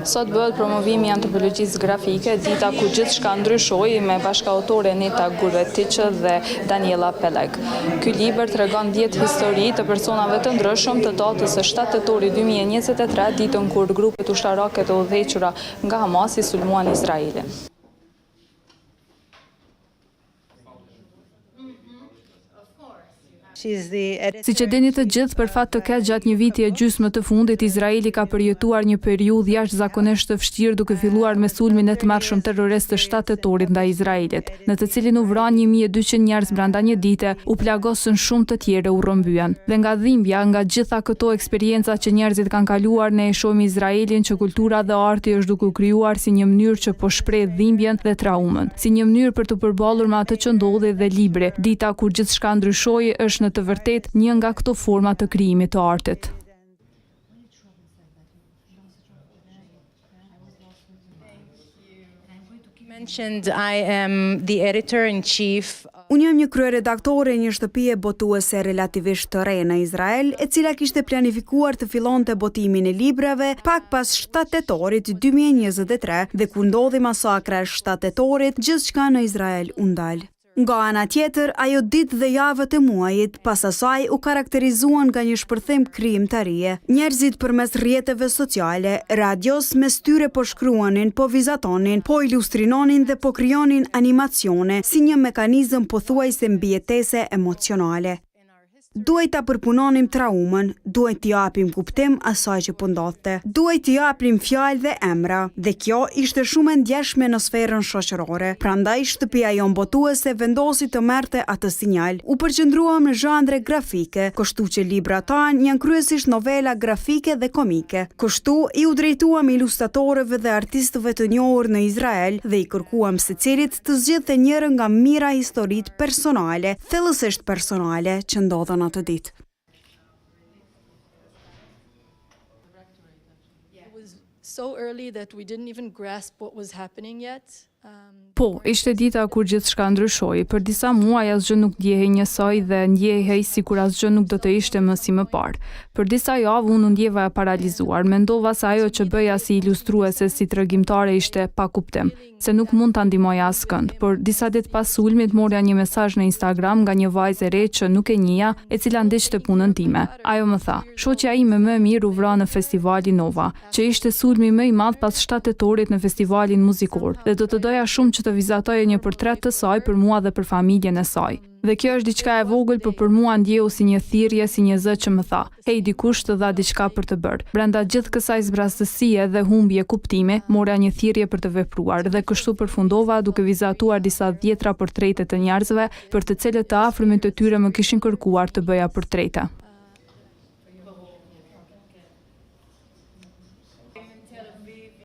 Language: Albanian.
Sot bëhet promovimi i antropologjisë grafike, dita ku gjithçka ndryshoi, me bashkëautore Neta Guretiçë dhe Daniela Peleg. Ky libër tregon 10 histori të personave të ndryshëm të datës së 7 tetorit 2023, ditën kur grupet ushtarake të udhëhequra nga Hamasi sulmuan Izraelin. Siç e dini të gjithë, për fat të keq, gjatë një viti e gjysmë të fundit, Izraeli ka përjetuar një periudhë jashtëzakonisht të vështirë, duke filluar me sulmin e tmerrshëm terrorist të 7 tetorit ndaj Izraelit, në të cilin u vran 1200 njerëz brenda një dite, u plagosën shumë të tjerë u rrëmbyen. Dhe nga dhimbja, nga gjitha këto eksperienca që njerëzit kanë kaluar, ne e shohim Izraelin që kultura dhe arti është duke u krijuar si një mënyrë që po shpreh dhimbjen dhe traumën, si një mënyrë për të përballur me atë që ndodhi, dhe libri, dita kur gjithçka ndryshoi, është në të vërtet një nga këto forma të krijimit të artit. Unë jam një kryeredaktore e një shtëpie botuese relativisht të re në Izrael, e cila kishte planifikuar të fillonte botimin e librave pak pas 7 tetorit 2023, dhe kur ndodhi masakra e 7 tetorit, gjithçka në Izrael u ndal. Nga ana tjetër, ajo ditë dhe javët e muajit pas asaj u karakterizuan nga një shpërthim krijimtarie. Njerëzit përmes rrjeteve sociale, radios, mes tyre po shkruanin, po vizatonin, po ilustrinonin dhe po krijonin animacione si një mekanizëm pothuajse mbijetese emocionale. Duhet ta përpunonim traumën, duhet t'i japim kuptim asaj që po ndodhte. Duhet t'i japim fjalë dhe emra, dhe kjo ishte shumë e ndjeshme në sferën shoqërore. Prandaj shtëpia jon botuese vendosi të merrte atë sinjal. U përqendruam në zhandre grafike, kështu që librat tanë janë kryesisht novela grafike dhe komike. Kështu i u drejtuam ilustratorëve dhe artistëve të njohur në Izrael dhe i kërkuam secilit të zgjidhte njëra nga mira historitë personale, thellësisht personale, që ndodhen atë ditë. Po, ishte dita kur gjithçka ndryshoi. Për disa muaj asgjë nuk ndjehej njësoj dhe ndjehej sikur asgjë nuk do të ishte më si më parë. Për disa javë unë ndjeva e paralizuar, mendova se ajo që bëja si ilustruese, si tregimtare ishte pa kuptim, se nuk mund ta ndihmoja askënd. Por disa ditë pas sulmit morja një mesazh në Instagram nga një vajzë e re që nuk e njihja, e cila ndiqte punën time. Ajo më tha: "Shoqja ime më e mirë u vra në festivalin Nova, që ishte sulmi më i madh pas 7 tetorit në festivalin muzikor, dhe do të doja shumë që të vizatoje një portret të saj për mua dhe për familjen e saj." Dhe kjo është diçka e vogël, por për mua ndjeu si një thirrje, si një zë që më tha: "Hej, dikush të dha diçka për të bërë." Brenda gjithë kësaj zbrastësie dhe humbje kuptimi, mora një thirrje për të vepruar, dhe kështu përfundova duke vizatuar disa dhjetra portrete të njerëzve, për të cilët të afërmit të tyre më kishin kërkuar të bëja portrete.